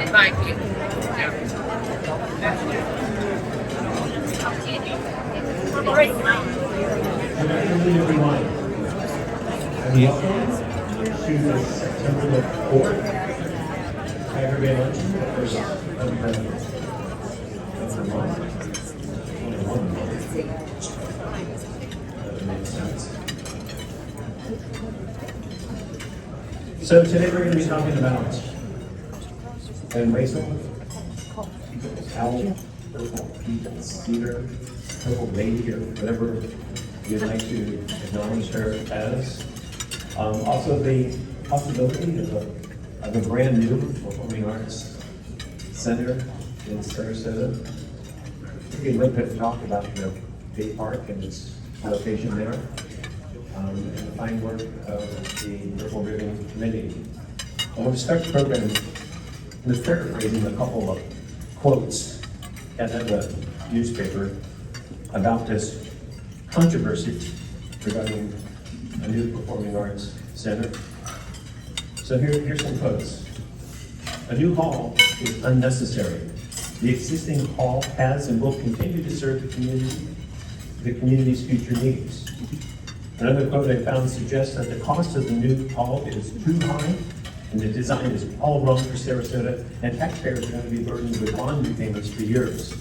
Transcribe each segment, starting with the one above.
Thank you. Good afternoon, everyone. And welcome to the September the 4th TigerBay luncheon, the first of the month. That makes sense. So today we're going to be talking about Wezel, owl, purple cedar, purple lady, or whatever you'd like to acknowledge her as. Also the possibility of a brand new performing arts center in Sarasota. We can look at talk about the Bay Park and its location there, and the fine work of the Purple Ribbon Committee. I want to start the program with paraphrasing a couple of quotes out of the newspaper about this controversy regarding a new performing arts center. So here's some quotes. A new hall is unnecessary. The existing hall has and will continue to serve the community's future needs. Another quote I found suggests that the cost of the new hall is too high and the design is all wrong for Sarasota, and taxpayers are going to be burdened with bond repayments for years.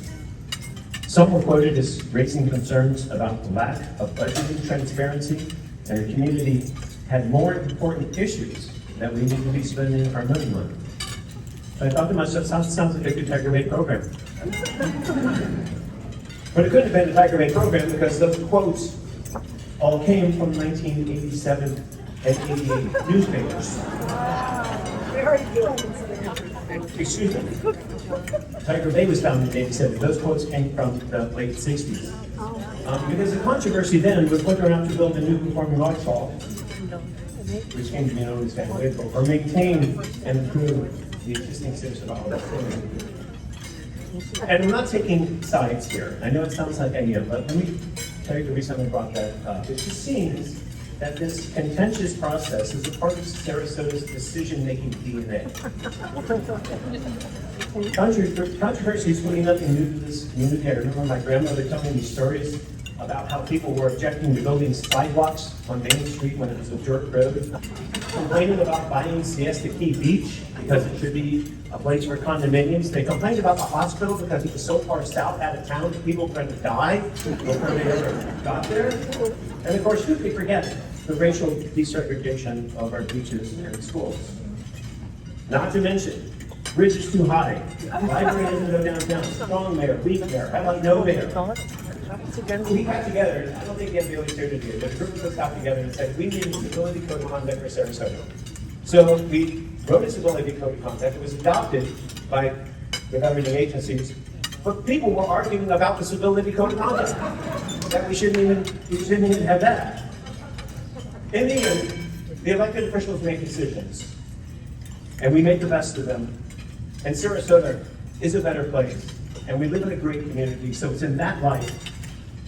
Some were quoted as raising concerns about the lack of budgeting transparency, and the community had more important issues that we need to be spending our money on. I thought to myself, sounds like a good TigerBay program. But it couldn't have been a TigerBay program because those quotes all came from 1987 and 88 newspapers. Excuse me. TigerBay was founded in 87. Those quotes came from the late 60s. Because the controversy then was whether or not to build a new performing arts hall, which came to be known as Wezel, or maintain and improve the existing citizen hall. And I'm not taking sides here. I know it sounds like I am, but let me tell you the reason I brought that up. It just seems that this contentious process is a part of Sarasota's decision-making DNA. Controversy is really nothing new to this community. I remember my grandmother telling me stories about how people were objecting to building sidewalks on Main Street when it was a dirt road, complaining about buying Siesta Key Beach because it should be a place for condominiums. They complained about the hospital because it was so far south out of town that people were going to die before they ever got there. And of course, who could forget the racial desegregation of our beaches and schools? Not to mention, bridge is too high, library doesn't go downtown, strong mayor, weak mayor, how about no mayor? We got together, I don't think the MBO is here to do it, but a group of us got together and said, we need a civility code of conduct for Sarasota. So we wrote a civility code of conduct. It was adopted by the governing agencies, but people were arguing about the civility code of conduct, that we shouldn't even have that. In the end, the elected officials make decisions, and we make the best of them. And Sarasota is a better place, and we live in a great community, so it's in that light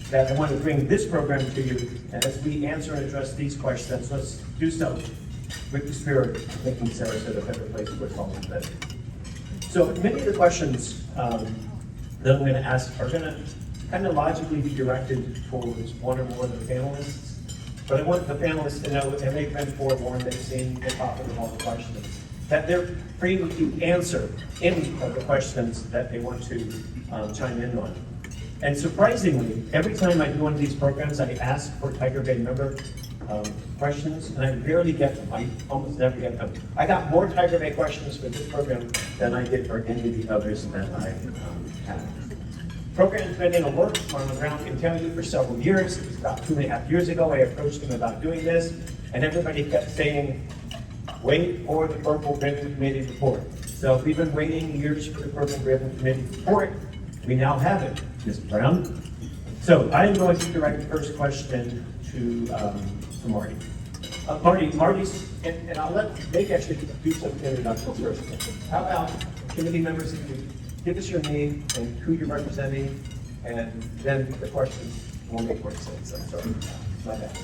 that I want to bring this program to you. And as we answer and address these questions, let's do so with the spirit of making Sarasota a better place for us all to live. So many of the questions that I'm going to ask are going to kind of logically be directed towards one or more of the panelists. But I want the panelists to know, and they've been forewarned, they've seen the topic of all the questions, that they're free to answer any of the questions that they want to chime in on. And surprisingly, every time I do one of these programs, I ask for TigerBay member questions, and I rarely get them. I almost never get them. I got more TigerBay questions for this program than I did for any of the others that I had. Program's been in a works on the ground, can tell you, for several years. It was about 2.5 years ago I approached them about doing this, and everybody kept saying, wait for the Purple Ribbon Committee report. So we've been waiting years for the Purple Ribbon Committee report. We now have it, Mr. Brown. So I am going to direct the first question to Marty. Marty's, and I'll let Nick actually do some introductions first. How about committee members, if you give us your name and who you're representing, and then the question will make more sense. I'm sorry, my bad.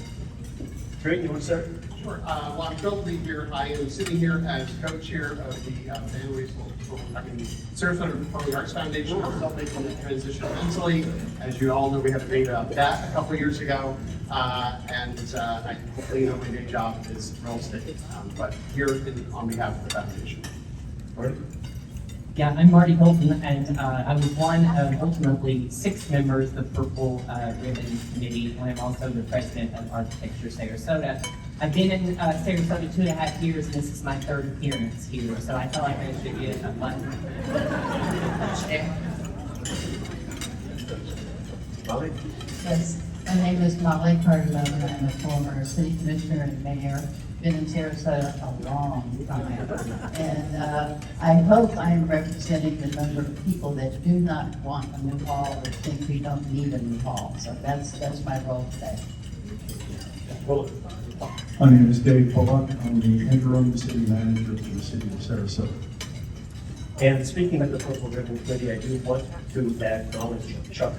Great, you want to start? Sure. Well, I'm thrilled to be here. I am sitting here as co-chair of the Sarasota Performing Arts Foundation. I'm making the transition mentally. As you all know, we have made that a couple of years ago, and I hopefully know my day job is real estate, but here on behalf of the foundation. Marty? Yeah, I'm Marty Hilton, and I was one of ultimately 6 members of the Purple Ribbon Committee, and I'm also the president of Architecture Sarasota. I've been in Sarasota 2.5 years, and this is my 3rd appearance here, so I feel like I should get a button. Molly? Yes, my name is Molly Cardamone. I'm a former city commissioner and mayor. Been in Sarasota a long time. And I hope I am representing the number of people that do not want a new hall or think we don't need a new hall. So that's my role today. Well, My name is Dave Bullock. I'm the interim city manager for the city of Sarasota. and speaking of the Purple Ribbon Committee, I do want to acknowledge Chuck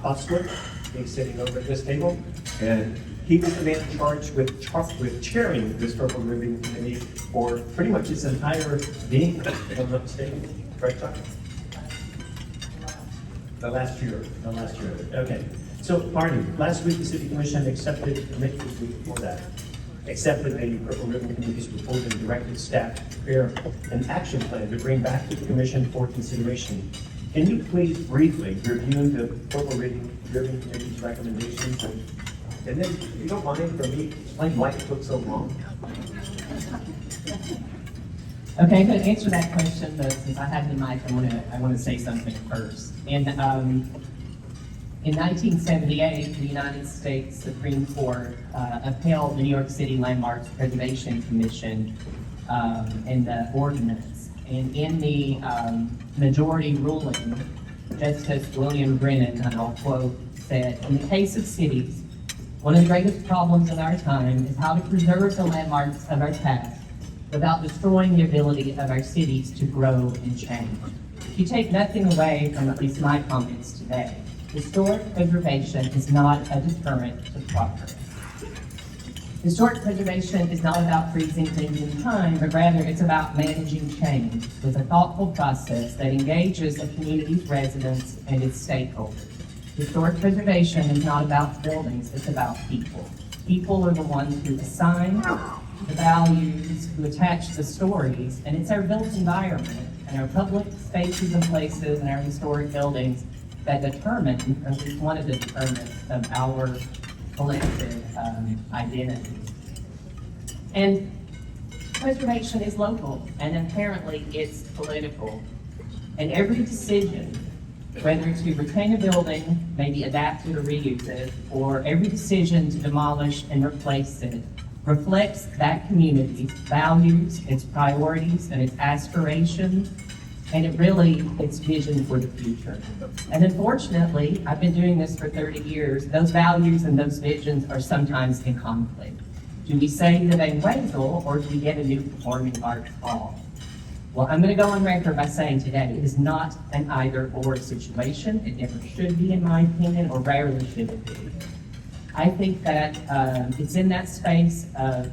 Hostler. He's sitting over at this table, and he was the man charged with chairing this Purple Ribbon Committee for pretty much his entire being, if I'm not mistaken. Correct, Chuck? The last year. Okay. So, Marty, last week the City Commission accepted the Purple Ribbon Committee's report and directed staff to prepare an action plan to bring back to the Commission for consideration. Can you please briefly review the Purple Ribbon Committee's recommendations? And then, if you don't mind, for me, explain why it took so long. Okay, I'm going to answer that question, but since I have the mic, I want to say something first. In 1978, the United States Supreme Court upheld the New York City Landmarks Preservation Commission and the ordinance. And in the majority ruling, Justice William Brennan, and I'll quote, said, "In the case of cities, one of the greatest problems of our time is how to preserve the landmarks of our past without destroying the ability of our cities to grow and change." If you take nothing away from at least my comments today, historic preservation is not a deterrent to progress. Historic preservation is not about freezing things in time, but rather it's about managing change with a thoughtful process that engages a community's residents and its stakeholders. Historic preservation is not about buildings, it's about people. People are the ones who assign the values, who attach the stories, and it's our built environment and our public spaces and places and our historic buildings that determine, or at least one of the determinants of our collective identity. And preservation is local, and inherently it's political. And every decision, whether to retain a building, maybe adapt it or reuse it, or every decision to demolish and replace it, reflects that community's values, its priorities, and its aspirations, and its vision for the future. And unfortunately, I've been doing this for 30 years, those values and those visions are sometimes in conflict. Do we say that a Wezel, or do we get a new performing arts hall? Well, I'm going to go on record by saying today it is not an either-or situation. It never should be, in my opinion, or rarely should it be. I think that it's in that space of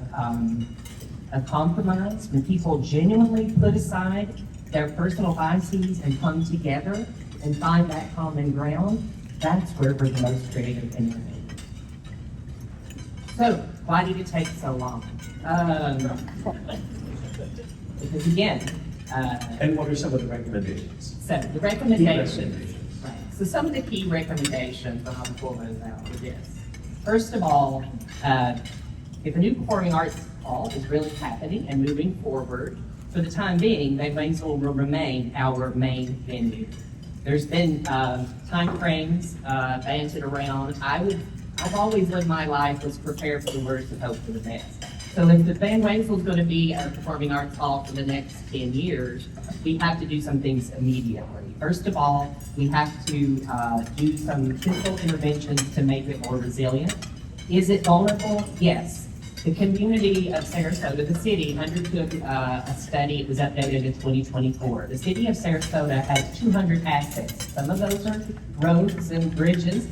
a compromise when people genuinely put aside their personal biases and come together and find that common ground. That's where we're the most creative and innovative. So, why did it take so long? Because again, And what are some of the recommendations? so the recommendations. Right. So some of the key recommendations, and I'll pull those out for this. First of all, if a new performing arts hall is really happening and moving forward, for the time being, then Wezel will remain our main venue. There's been time frames banted around. I've always lived my life was prepare for the worst and hope for the best. So if the Van Wezel is going to be our performing arts hall for the next 10 years, we have to do some things immediately. First of all, we have to do some physical interventions to make it more resilient. Is it vulnerable? Yes. The community of Sarasota, the city, undertook a study. It was updated in 2024. The city of Sarasota has 200 assets. Some of those are roads and bridges.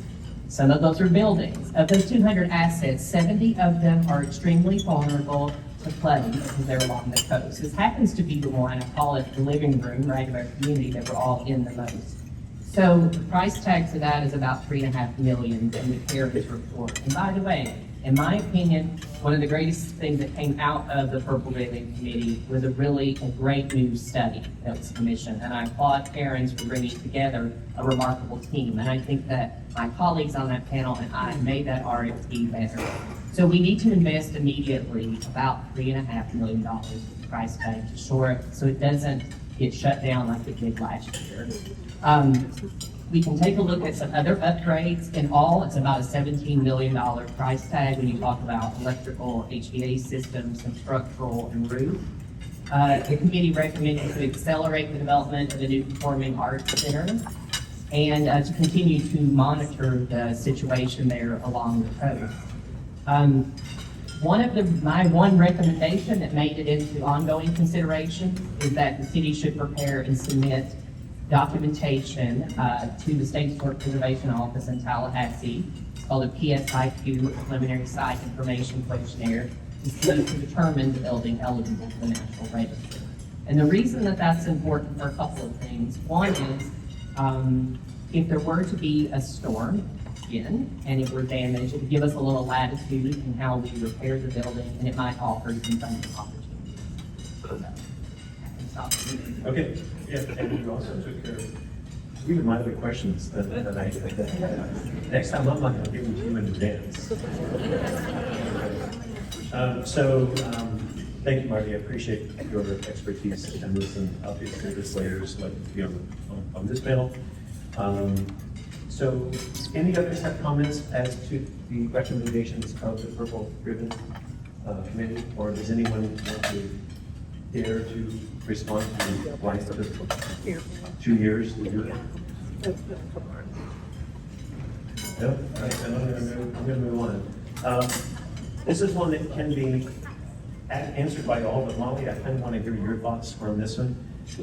Some of those are buildings. Of those 200 assets, 70 of them are extremely vulnerable to flooding because they're along the coast. This happens to be the one, I call it the living room, right, of our community that we're all in the most. So the price tag for that is about $3.5 million in the Heritage Report. And by the way, in my opinion, one of the greatest things that came out of the Purple Ribbon Committee was a great new study that was commissioned. And I applaud parents for bringing together a remarkable team. And I think that my colleagues on that panel and I made that RFP better. So we need to invest immediately about $3.5 million in the price tag to shore it so it doesn't get shut down like it did last year. We can take a look at some other upgrades. In all, it's about a $17 million price tag when you talk about electrical, HVAC systems, and structural and roof. The committee recommended to accelerate the development of the new performing arts center and to continue to monitor the situation there along the coast. My one recommendation that made it into ongoing consideration is that the city should prepare and submit documentation to the State Historic Preservation Office in Tallahassee. It's called a PSIQ, Preliminary Site Information Questionnaire, to determine the building eligible for the National Register. And the reason that that's important for a couple of things. One is, if there were to be a storm again, and it were damaged, it would give us a little latitude in how we repair the building, and it might offer some funding opportunities. So, I can stop there. Okay, yeah, and you also took care of three of my other questions that I did. Next time, I'm not going to give them to you in advance. Thank you, Marty. I appreciate your expertise and listen, obviously, this later is like to be on this panel. So, any others have comments as to the recommendations of the Purple Ribbon Committee, or does anyone want to dare to respond to the length of 2 years to do it? No? All right, then I'm gonna move on. This is one that can be answered by all, but Molly, I kind of want to hear your thoughts on this one.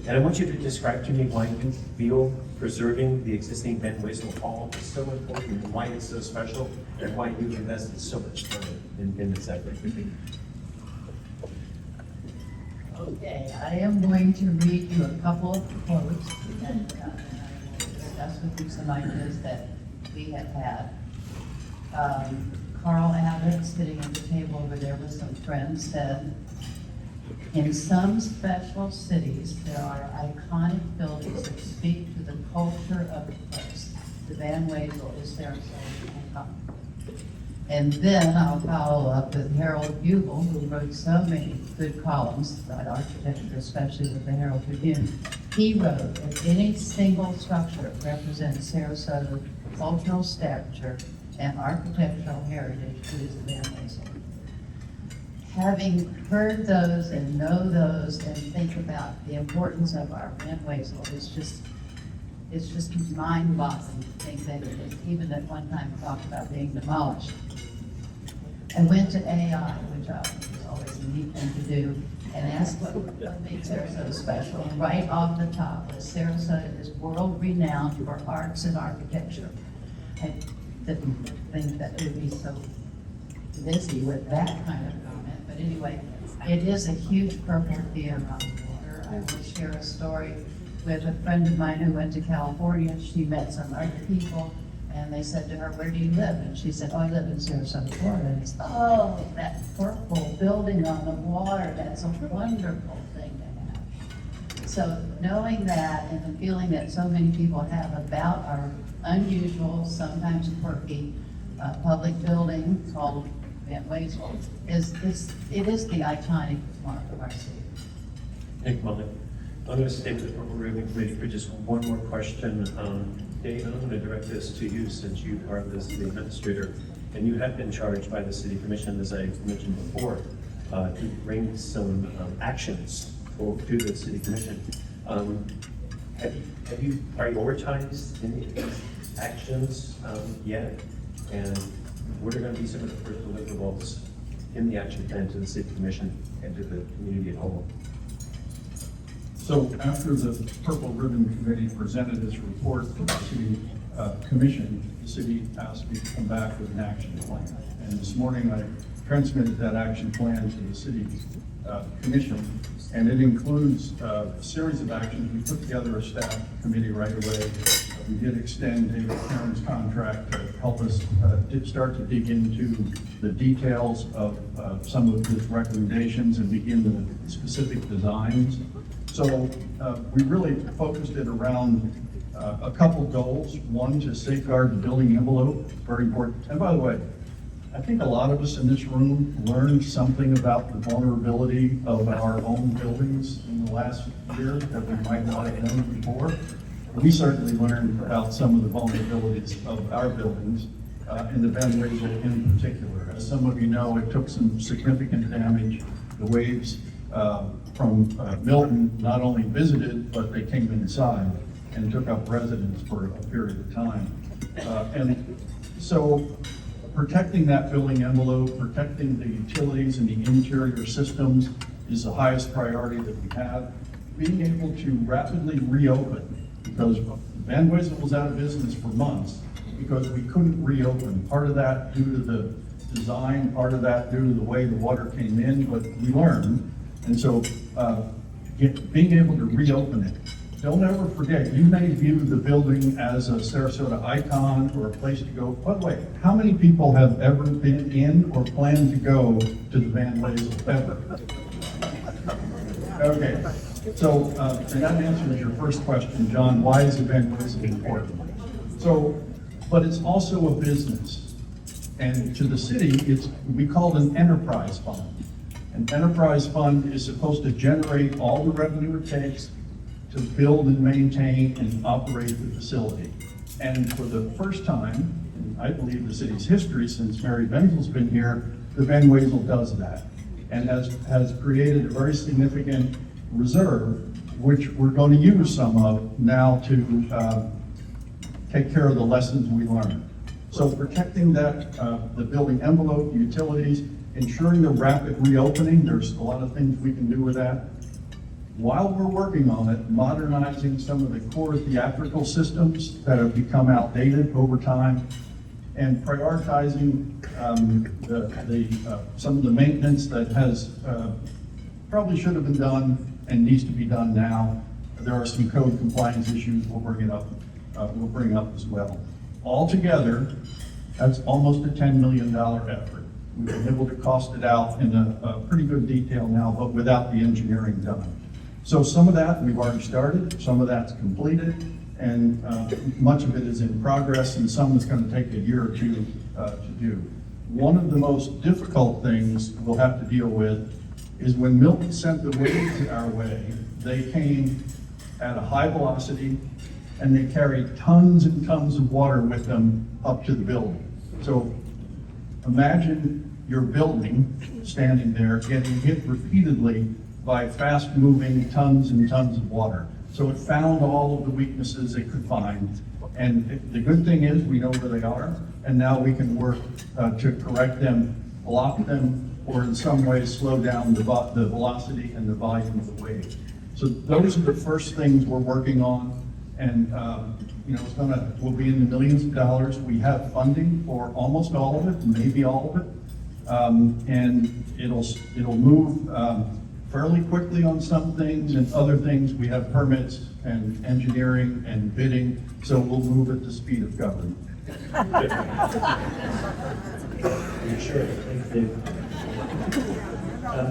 And I want you to describe to me why you feel preserving the existing Ben Wezel Hall is so important, and why it's so special, and why you've invested so much time in this effort. Okay, I am going to read you a couple of quotes and I will discuss with you some ideas that we have had. Carl Abbott, sitting at the table over there with some friends, said, "In some special cities, there are iconic buildings that speak to the culture of the place. The Van Wezel is there, so iconic." And then I'll follow up with Harold Bugle, who wrote so many good columns about architecture, especially with the Herald Tribune. He wrote, "If any single structure represents Sarasota's cultural stature and architectural heritage, it is the Van Wezel." Having heard those and know those and think about the importance of our Van Wezel, it's just mind-boggling to think that it is even at one time talked about being demolished. I went to AI, which is always a neat thing to do, and asked what makes Sarasota special. And right off the top was Sarasota is world-renowned for arts and architecture. I didn't think that would be so busy with that kind of comment, but anyway, it is a huge purple deer on the water. I will share a story with a friend of mine who went to California. She met some other people, and they said to her, "Where do you live?" And she said, "Oh, I live in Sarasota, Florida." And he said, "Oh, that purple building on the water, that's a wonderful thing to have." So knowing that and the feeling that so many people have about our unusual, sometimes quirky, public building called Van Wezel it is the iconic mark of our city. Thank you, Molly. I'm going to stay with the Purple Ribbon Committee for just one more question. Dave, I'm going to direct this to you since you are the city administrator, and you have been charged by the City Commission, as I mentioned before, to bring some actions to the City Commission. Have you prioritized any of these actions yet? And what are going to be some of the first deliverables in the action plan to the City Commission and to the community at whole? So after the Purple Ribbon Committee presented its report to the City commission, the city asked me to come back with an action plan. And this morning I transmitted that action plan to the city commission, and it includes a series of actions. We put together a staff committee right away. We did extend David Karen's contract to help us start to dig into the details of some of his recommendations and begin the specific designs. So we really focused it around a couple goals. One, to safeguard the building envelope, very important. And by the way, I think a lot of us in this room learned something about the vulnerability of our own buildings in the last year that we might not have known before. We certainly learned about some of the vulnerabilities of our buildings, and the Van Wezel in particular. As some of you know, it took some significant damage. The waves from Milton not only visited, but they came inside and took up residence for a period of time. And so protecting that building envelope, protecting the utilities and the interior systems is the highest priority that we have. Being able to rapidly reopen, because Van Wezel was out of business for months because we couldn't reopen. Part of that due to the design, part of that due to the way the water came in, but we learned. And so being able to reopen it. Don't ever forget, you may view the building as a Sarasota icon or a place to go. By the way, how many people have ever been in or plan to go to the Van Wezel ever? Okay, so and that answers your first question, John. Why is the Van Wezel important? So, but it's also a business. And to the city, we call it an enterprise fund. An enterprise fund is supposed to generate all the revenue it takes to build and maintain and operate the facility. And for the first time, in I believe the city's history since Mary Benzel's been here, the Van Wezel does that. And has created a very significant reserve, which we're going to use some of now to take care of the lessons we learned. So protecting that, the building envelope, utilities, ensuring the rapid reopening, there's a lot of things we can do with that. While we're working on it, modernizing some of the core theatrical systems that have become outdated over time, and prioritizing some of the maintenance that has probably should have been done and needs to be done now. There are some code compliance issues we'll bring up as well. Altogether, that's almost a $10 million effort. We've been able to cost it out in a pretty good detail now, but without the engineering done. So some of that we've already started, some of that's completed, and much of it is in progress, and some is going to take a year or two to do. One of the most difficult things we'll have to deal with is when Milton sent the waves our way, they came at a high velocity, and they carried tons and tons of water with them up to the building. So imagine your building standing there getting hit repeatedly by fast-moving tons and tons of water. So it found all of the weaknesses it could find. And the good thing is we know where they are, and now we can work to correct them, block them, or in some way slow down the velocity and the volume of the wave. So those are the first things we're working on, and we'll be in the millions of dollars. We have funding for almost all of it, maybe all of it, and it'll move fairly quickly on some things, and other things we have permits and engineering and bidding, so we'll move at the speed of government. Sure, thanks, Dave.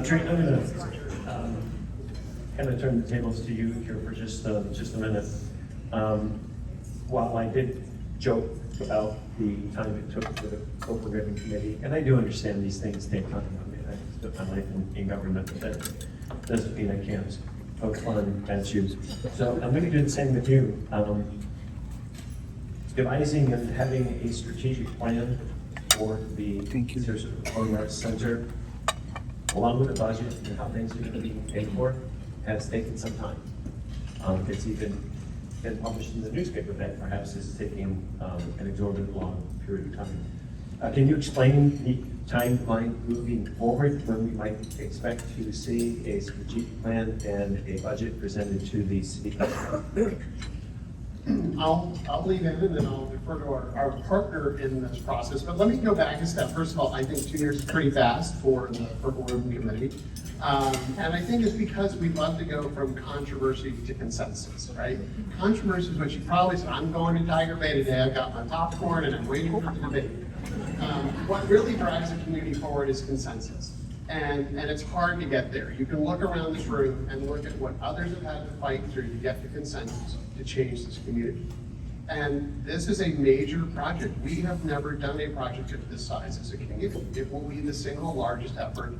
Trey, I'm going to kind of turn the tables to you here for just a minute. While I did joke about the time it took for the Open Ribbon Committee, and I do understand these things take time. I mean, I spent my life in government, but that doesn't mean I can't poke fun at you. So I'm going to do the same with you. Devising and having a strategic plan for the Sarasota Performing Arts Center, along with the budget and how things are going to be paid for, has taken some time. It's even been published in the newspaper that perhaps is taking an exorbitant long period of time. Can you explain the timeline moving forward when we might expect to see a strategic plan and a budget presented to the city council? I'll leave in and then I'll defer to our partner in this process. But let me go back a step. First of all, I think 2 years is pretty fast for the Purple Ribbon Committee. And I think it's because we love to go from controversy to consensus, right? Controversy is what you probably said, I'm going to TigerBay today, I've got my popcorn and I'm waiting for the debate. What really drives a community forward is consensus. And it's hard to get there. You can look around this room and look at what others have had to fight through to get to consensus to change this community. And this is a major project. We have never done a project of this size as a community. It will be the single largest effort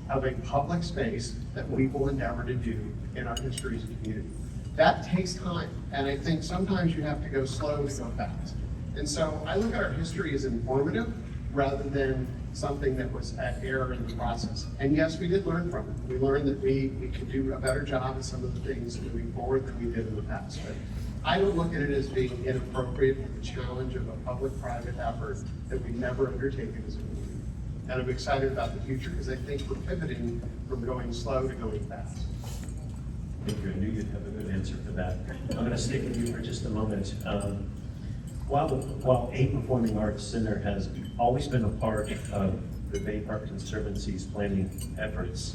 of a public space that we will endeavor to do in our history as a community. That takes time, and I think sometimes you have to go slow to go fast. And so I look at our history as informative rather than something that was at error in the process. And yes, we did learn from it. We learned that we could do a better job at some of the things moving forward than we did in the past. But I don't look at it as being inappropriate for the challenge of a public-private effort that we've never undertaken as a community. And I'm excited about the future because I think we're pivoting from going slow to going fast. Thank you. I knew you'd have a good answer for that. I'm going to stick with you for just a moment. While a performing arts center has always been a part of the Bay Park Conservancy's planning efforts,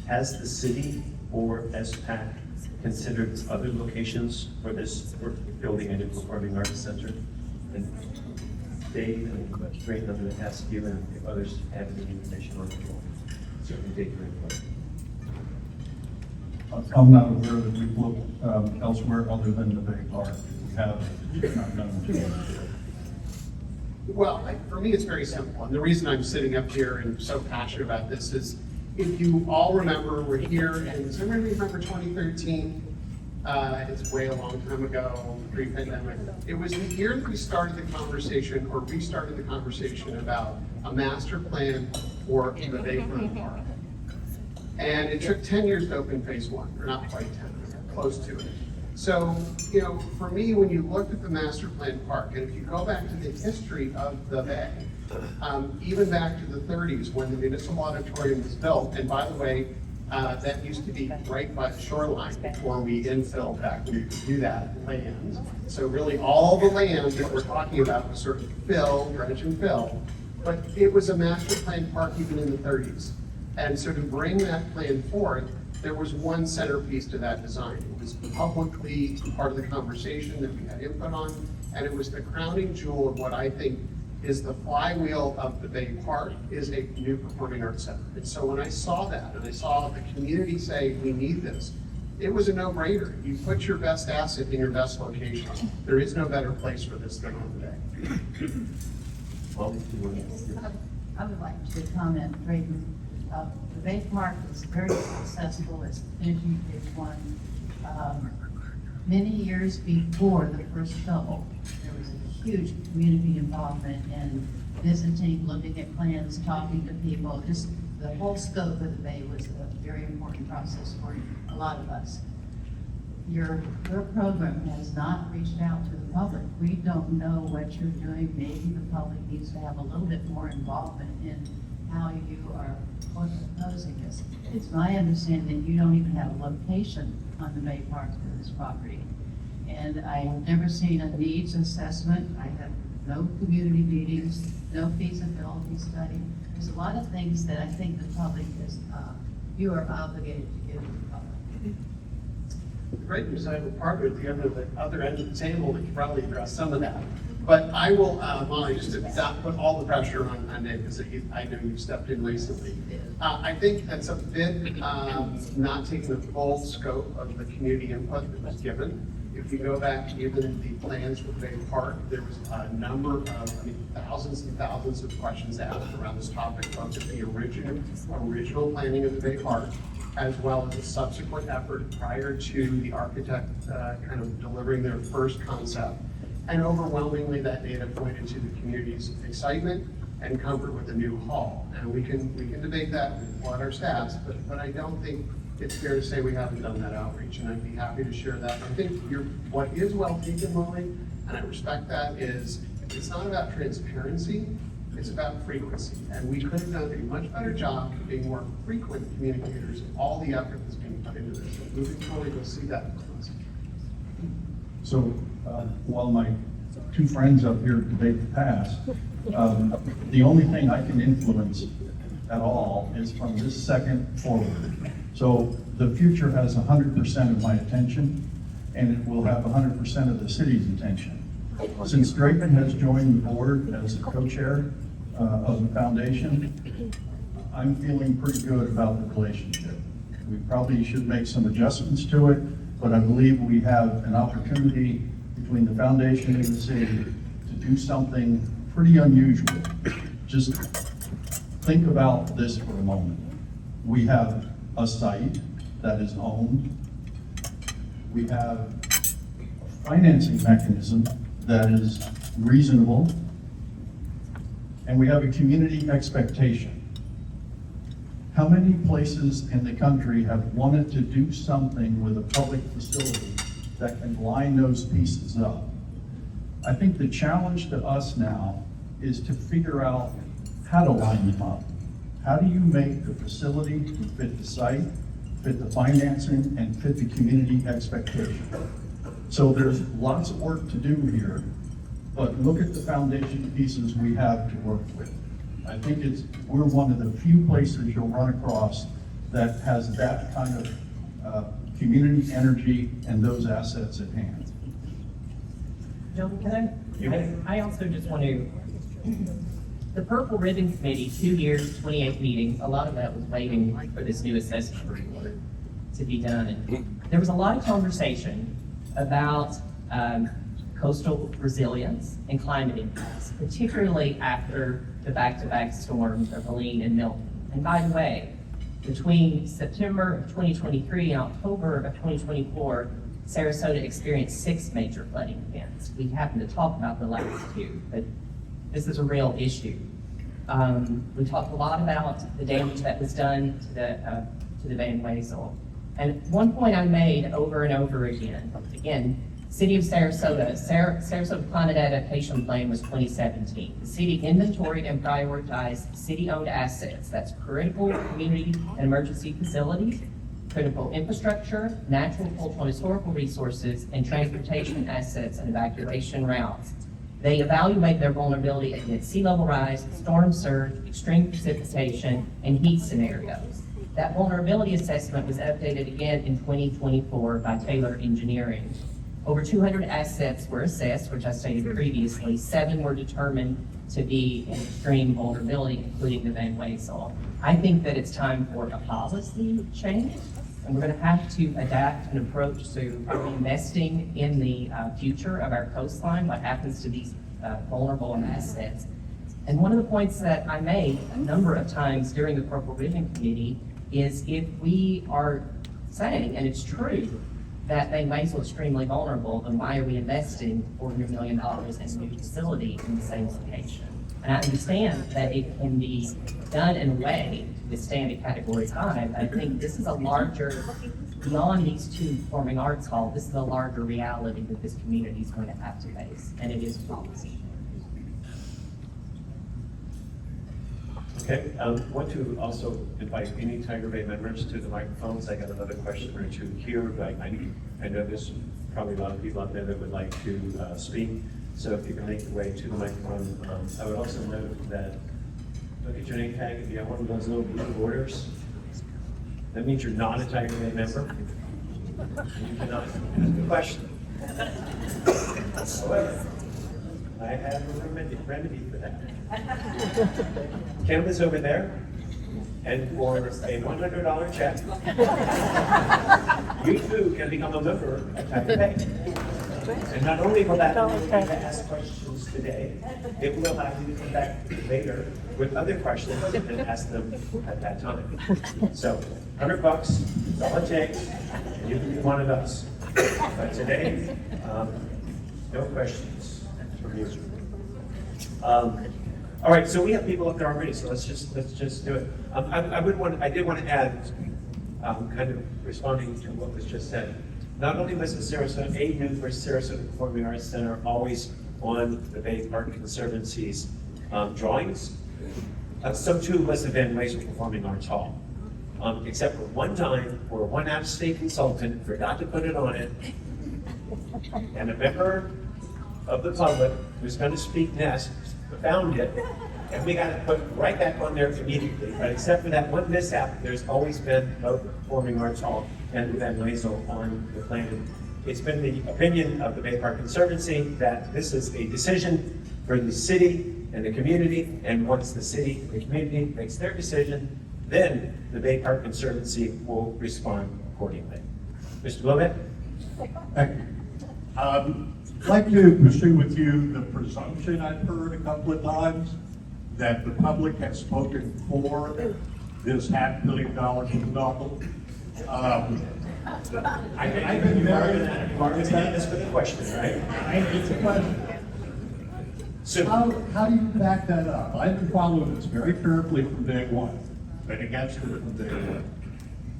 has the city or SPAC considered other locations for this, for building a new performing arts center? And Dave and Drayton, I'm going to ask you, and if others have any information on it, certainly take your input. I'm not aware that we've looked elsewhere other than the Bay Park. We have not done it. Well, for me, it's very simple. And the reason I'm sitting up here and so passionate about this is, if you all remember, we're here, and does everybody remember 2013? It's way a long time ago, pre-pandemic. It was the year that we started the conversation, or restarted the conversation about a master plan for the Bayfront Park. And it took 10 years to open phase one, or not quite 10, close to it. So, you know, for me, when you look at the master plan park, and if you go back to the history of the Bay, even back to the 30s when the municipal auditorium was built, and by the way, that used to be right by the shoreline before we infilled back when you could do that land. So really all the land that we're talking about was sort of fill, dredge and fill, but it was a master plan park even in the 30s. And so to bring that plan forth, there was one centerpiece to that design. It was publicly part of the conversation that we had input on, and it was the crowning jewel of what I think is the flywheel of the Bay Park, is a new performing arts center. And so when I saw that, and I saw the community say, we need this, it was a no-brainer. You put your best asset in your best location. There is no better place for this than on the Bay. Well, if you want I would like to comment, Drayton. The Bay Park was very successful as finishing phase one. Many years before the first double, there was a huge community involvement in visiting, looking at plans, talking to people. Just the whole scope of the Bay was a very important process for a lot of us. Your program has not reached out to the public. We don't know what you're doing. Maybe the public needs to have a little bit more involvement in how you are proposing this. It's my understanding that you don't even have a location on the Bay Park for this property. And I have never seen a needs assessment. I have no community meetings, no feasibility study. There's a lot of things that I think the public is, you are obligated to give to the public. The great news, I have a partner at the other end of the table that can probably address some of that. But I will, Molly, just to not put all the pressure on Dave, because I know you've stepped in recently. I think that's a bit not taking the full scope of the community input that was given. If you go back even the plans for Bay Park, there was a number of, thousands and thousands of questions asked around this topic, both of the original planning of the Bay Park, as well as the subsequent effort prior to the architect kind of delivering their first concept. And overwhelmingly, that data pointed to the community's excitement and comfort with the new hall. And we can debate that with what our stats, but I don't think it's fair to say we haven't done that outreach, and I'd be happy to share that. I think what is well taken, Molly, and I respect that, is it's not about transparency, it's about frequency. And we could have done a much better job of being more frequent communicators of all the effort that's being put into this. And moving forward, you'll see that from us. So while my two friends up here debate the past, the only thing I can influence at all is from this second forward. So the future has 100% of my attention, and it will have 100% of the city's attention. Since Drayton has joined the board as a co-chair of the foundation, I'm feeling pretty good about the relationship. We probably should make some adjustments to it, but I believe we have an opportunity between the foundation and the city to do something pretty unusual. Just think about this for a moment. We have a site that is owned. We have a financing mechanism that is reasonable. And we have a community expectation. How many places in the country have wanted to do something with a public facility that can line those pieces up? I think the challenge to us now is to figure out how to line them up. How do you make the facility fit the site, fit the financing, and fit the community expectation? So there's lots of work to do here, but look at the foundation pieces we have to work with. I think we're one of the few places you'll run across that has that kind of community energy and those assets at hand. John, I also just want to, the Purple Ribbon Committee, 2 years, 28 meetings, a lot of that was waiting for this new assessment report to be done. There was a lot of conversation about coastal resilience and climate impacts, particularly after the back-to-back storms of Helene and Milton. And by the way, between September of 2023 and October of 2024, Sarasota experienced 6 major flooding events. We happen to talk about the last 2, but this is a real issue. We talked a lot about the damage that was done to the Bay and Wezel. And one point I made over and over again, City of Sarasota, Sarasota Climate Adaptation Plan was 2017. The city inventoried and prioritized city-owned assets. That's critical community and emergency facilities, critical infrastructure, natural, cultural, and historical resources, and transportation assets and evacuation routes. They evaluate their vulnerability against sea level rise, storm surge, extreme precipitation, and heat scenarios. That vulnerability assessment was updated again in 2024 by Taylor Engineering. Over 200 assets were assessed, which I stated previously. 7 were determined to be in extreme vulnerability, including the Van Wezel. I think that it's time for a policy change, and we're going to have to adapt an approach to investing in the future of our coastline, what happens to these vulnerable assets. And one of the points that I made a number of times during the Purple Ribbon Committee is if we are saying, and it's true, that Van Wezel is extremely vulnerable, then why are we investing $400 million in a new facility in the same location? And I understand that it can be done in a way to withstand a Category 5. I think this is a larger, beyond these 2 performing arts halls, this is a larger reality that this community is going to have to face, and it is policy. Okay, I want to also invite any TigerBay members to the microphones. I got another question or 2 here, but I know there's probably a lot of people out there that would like to speak. So if you can make your way to the microphone. I would also note that, look at your name tag, if you have one of those little blue borders, that means you're not a TigerBay member. You cannot ask a question. However, I have a remedy for that. Kim is over there, and for a $100 check, you too can become a member of TigerBay. And not only will that allow you to ask questions today, it will allow you to come back later with other questions and ask them at that time. So, $100, that's all it takes, and you can be one of us. But today, no questions from you. All right, so we have people up there already, so let's just do it. I did want to add, kind of responding to what was just said. Not only was the Sarasota Youth for Sarasota Performing Arts Center always on the Bay Park Conservancy's drawings, so too was the Van Wezel Performing Arts Hall. Except for one time where one out-of-state consultant forgot to put it on it, And a member of the public who's going to speak next found it, and we got to put right back on there immediately. But except for that one mishap, there's always been both the Performing Arts Hall and Van Wezel on the plan. It's been the opinion of the Bay Park Conservancy that this is a decision for the city and the community, and once the city and the community makes their decision, then the Bay Park Conservancy will respond accordingly. Mr. Blowett? Thank you. I'd like to pursue with you the presumption I've heard a couple of times that the public has spoken for this $500 million debacle. I've been very, this for the question, right? It's a question. So, How do you back that up? I've been following this very carefully from day one, been against it from day one.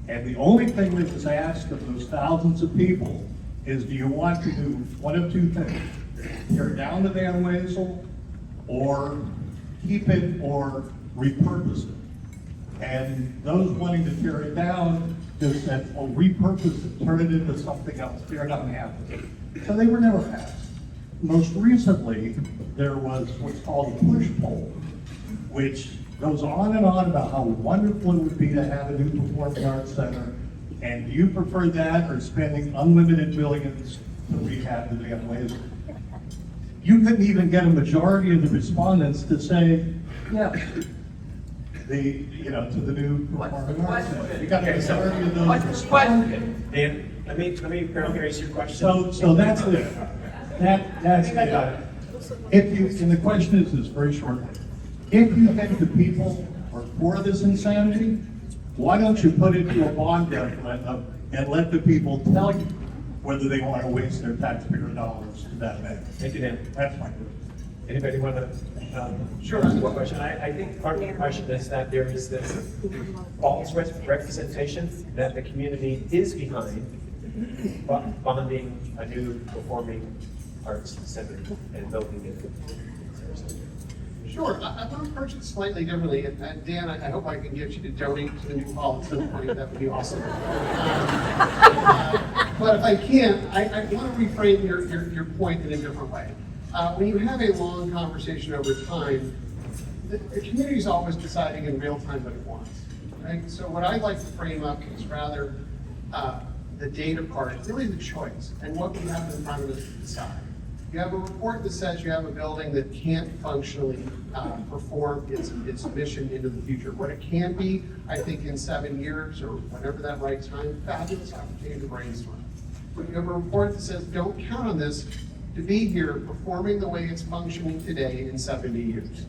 And the only thing that was asked of those thousands of people is, do you want to do one of two things? Tear down the Van Wezel, or keep it, or repurpose it? And those wanting to tear it down just said, oh, repurpose it, turn it into something else. They're not happening. So they were never passed. Most recently, there was what's called a push poll, which goes on and on about how wonderful it would be to have a new performing arts center. And do you prefer that or spending unlimited millions to rehab the Van Wezel? You couldn't even get a majority of the respondents to say, yeah, to the new performing arts center. You got a majority of those respondents. Dan, let me paraphrase your question. So that's it. That's it. And the question is very short. If you think the people are for this insanity, why don't you put it to a bond referendum and let the people tell you whether they want to waste their taxpayer dollars to that manner? Thank you, Dan. That's my question. Anybody want to? Sure. Ask one question. I think part of the question is that there is this false representation that the community is behind bonding a new performing arts center and building it. Sure, I want to approach it slightly differently, and Dan, I hope I can get you to donate to the new hall at some point. That would be awesome. But if I can't, I want to reframe your point in a different way. When you have a long conversation over time, the community is always deciding in real time what it wants, right? So what I'd like to frame up is rather the data part, really the choice, and what we have in front of us to decide. You have a report that says you have a building that can't functionally perform its mission into the future. What it can be, I think in 7 years or whenever that right time, fabulous opportunity to brainstorm. But you have a report that says don't count on this to be here performing the way it's functioning today in 70 years.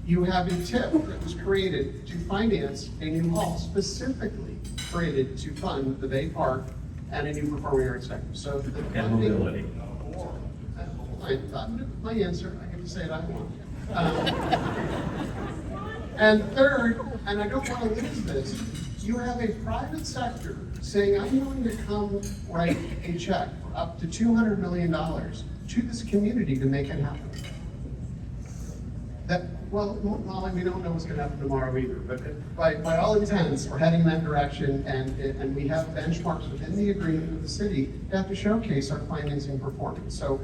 You have a TIP that was created to finance a new hall, specifically created to fund the Bay Park and a new performing arts center. So the funding, mobility. my answer, I get to say it I want. And third, and I don't want to lose this, you have a private sector saying, I'm willing to come write a check for up to $200 million to this community to make it happen. Well, Molly, we don't know what's going to happen tomorrow either, but by all intents, we're heading in that direction, and we have benchmarks within the agreement with the city to have to showcase our financing performance. So,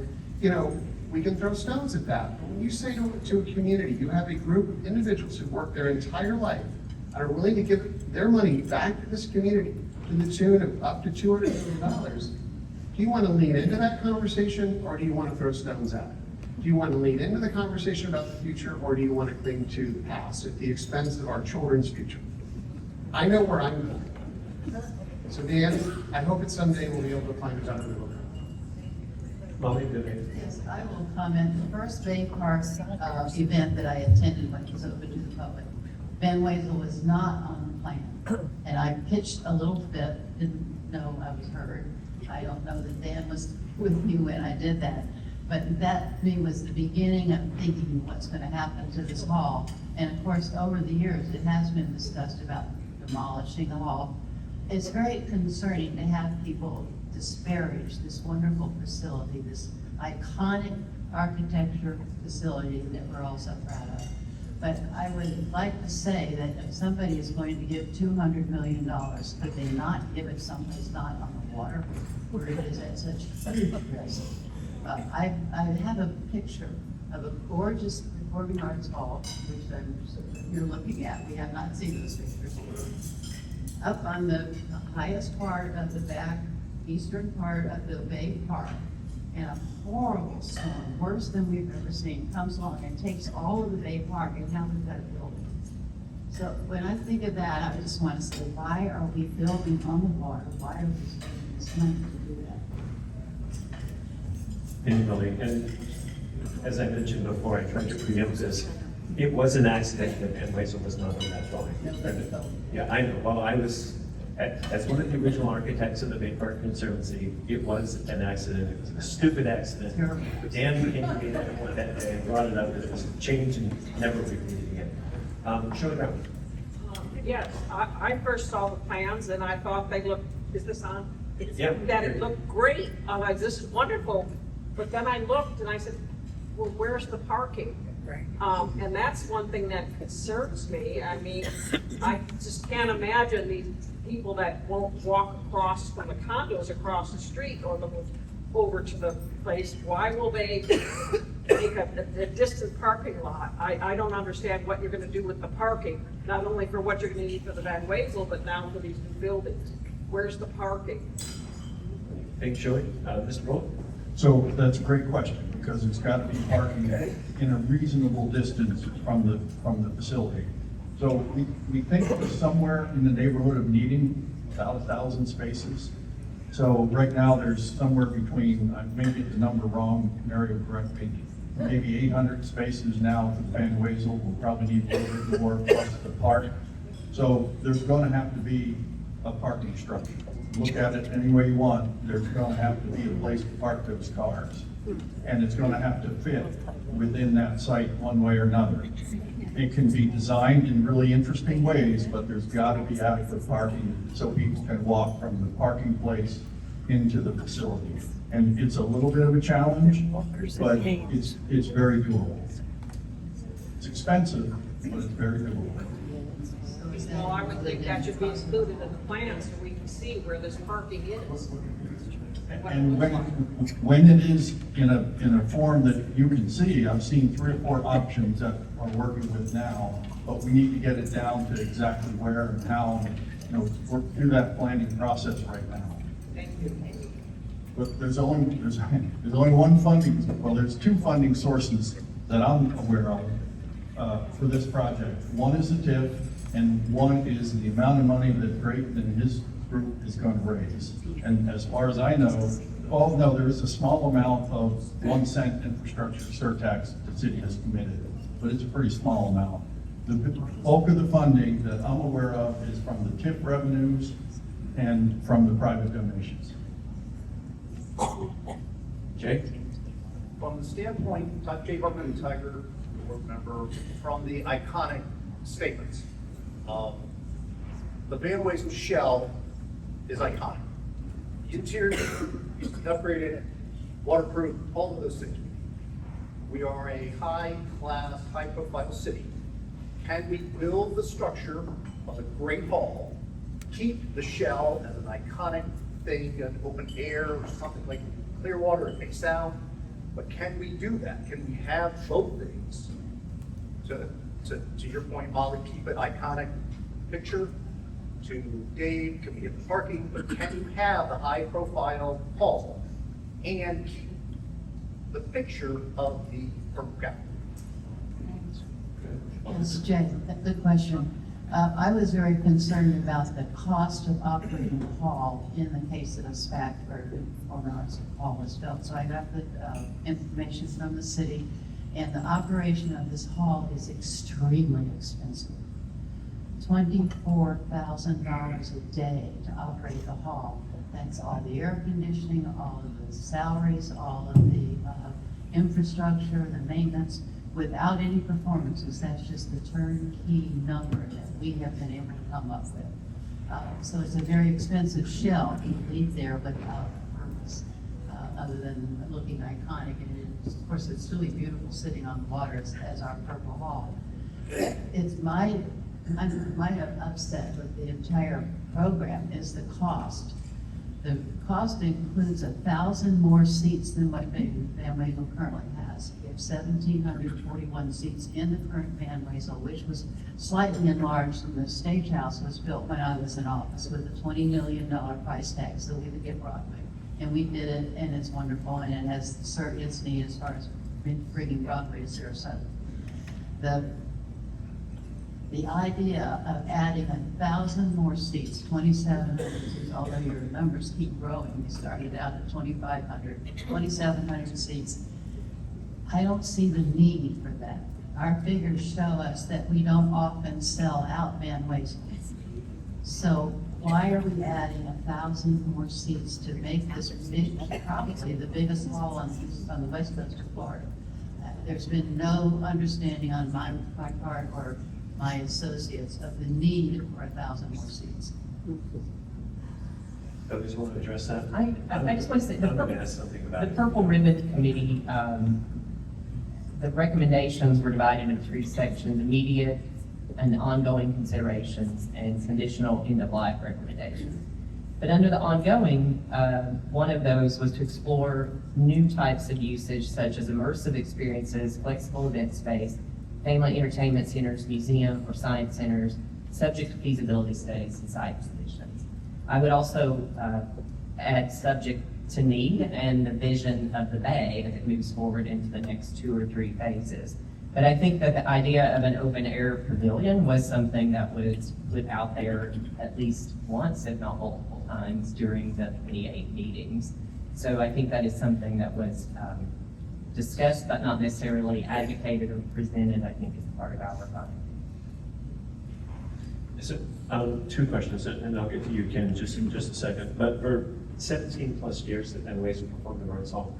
we can throw stones at that. But when you say to a community, you have a group of individuals who work their entire life and are willing to give their money back to this community to the tune of up to $200 million, do you want to lean into that conversation, or do you want to throw stones at it? Do you want to lean into the conversation about the future, or do you want to cling to the past at the expense of our children's future? I know where I'm going. So Dan, I hope that someday we'll be able to find a better middle ground. Molly, go ahead. Yes, I will comment. The first Bay Park event that I attended, which was open to the public, Van Wezel was not on the plan. And I pitched a little bit, didn't know I was heard. I don't know that Dan was with me when I did that. But that, to me, was the beginning of thinking what's going to happen to this hall. And of course, over the years, it has been discussed about demolishing the hall. It's very concerning to have people disparage this wonderful facility, this iconic architecture facility that we're all so proud of. But I would like to say that if somebody is going to give $200 million, could they not give it someplace not on the water? where it is at such huge risk. I have a picture of a gorgeous performing arts hall, which you're looking at. We have not seen those pictures. Up on the highest part of the back eastern part of the Bay Park, and a horrible storm, worse than we've ever seen, comes along and takes all of the Bay Park, and now we've got a building. So when I think of that, I just want to say, why are we building on the water? Why are we spending this money to do that? Anybody, and as I mentioned before, I tried to preempt this. It was an accident that Van Wezel was not on that drawing. Yeah, I know. Well, I was, as one of the original architects of the Bay Park Conservancy, it was an accident. It was a stupid accident. Dan came to me that day and brought it up. It was a change and never repeating it. Show it around. Yes, I first saw the plans and I thought they looked, is this on? Yeah. That it looked great. I'm like, this is wonderful. But then I looked and I said, well, where's the parking? And that's one thing that concerns me. I mean, I just can't imagine these people that won't walk across from the condos across the street or over to the place. Why will they make a distant parking lot? I don't understand what you're gonna do with the parking, not only for what you're gonna need for the Van Wezel, but now for these new buildings. Where's the parking? Thanks, Joey. Mr. Roll? So that's a great question, because it's got to be parking in a reasonable distance from the facility. So we think it's somewhere in the neighborhood of needing about 1,000 spaces. So right now, there's somewhere between, I may get the number wrong, Mary will correct me, maybe 800 spaces now for the Van Wezel. We'll probably need a little bit more plus the park. So there's going to have to be a parking structure. Look at it any way you want, there's going to have to be a place to park those cars. And it's going to have to fit within that site one way or another. It can be designed in really interesting ways, but there's got to be adequate parking so people can walk from the parking place into the facility. And it's a little bit of a challenge, but it's very doable. It's expensive, but it's very doable. Well, I would think that should be included in the plan so we can see where this parking is. And when it is in a form that you can see, I've seen 3 or 4 options that we're working with now, but we need to get it down to exactly where and how, and, work through that planning process right now. Thank you. But there's only one funding, well, there's 2 funding sources that I'm aware of for this project. One is the TIF, and one is the amount of money that Drayton and his group is going to raise. And as far as I know, no, there is a small amount of 1 cent infrastructure surtax that the city has committed, but it's a pretty small amount. The bulk of the funding that I'm aware of is from the TIF revenues and from the private donations. Jay? From the standpoint, Jay Buckman and Tiger, board member, from the iconic statements, the Van Wezel shell is iconic. The interior is upgraded, waterproof, all of those things. We are a high-class, high-profile city. Can we build the structure of a great hall, keep the shell as an iconic thing in open air or something like Clearwater, it may sound, but can we do that? Can we have both things? To your point, Molly, keep it iconic picture. To Dave, can we get the parking? But can you have the high-profile hall and keep the picture of the purple cap? Yes, Jay, good question. I was very concerned about the cost of operating the hall in the case of a SPAC where the Performing Arts Hall was built. So I got the information from the city, and the operation of this hall is extremely expensive. $24,000 a day to operate the hall. That's all the air conditioning, all of the salaries, all of the infrastructure, the maintenance, without any performances. That's just the turnkey number that we have been able to come up with. So it's a very expensive shell to leave there without purpose, other than looking iconic. And of course, it's really beautiful sitting on the water as our Purple Hall. I'm upset with the entire program is the cost. The cost includes 1,000 more seats than what Van Wezel currently has. We have 1,741 seats in the current Van Wezel, which was slightly enlarged when the stage house was built when I was in office with a $20 million price tag, so we would get Broadway. And we did it, and it's wonderful, and it has served its need as far as bringing Broadway to Sarasota. The idea of adding 1,000 more seats, 2,700 seats, although your numbers keep growing, we started out at 2,500, 2,700 seats. I don't see the need for that. Our figures show us that we don't often sell out Van Wezel. So why are we adding 1,000 more seats to make this big, probably the biggest hall on the west coast of Florida? There's been no understanding on my part or my associates of the need for 1,000 more seats. Others want to address that? I just want to say, I'm going to ask something about the it. Purple Ribbon Committee, the recommendations were divided into 3 sections: immediate and ongoing considerations and conditional end-of-life recommendations. But under the ongoing, one of those was to explore new types of usage such as immersive experiences, flexible event space, family entertainment centers, museum or science centers, subject to feasibility studies and site conditions. I would also add subject to need and the vision of the Bay as it moves forward into the next 2 or 3 phases. But I think that the idea of an open air pavilion was something that was put out there at least once, if not multiple times, during the 28 meetings. So I think that is something that was discussed, but not necessarily advocated or presented, I think, as part of our finding. So, 2 questions, and I'll get to you, Ken, just in just a second. But for 17 plus years that Van Wezel Performing Arts Hall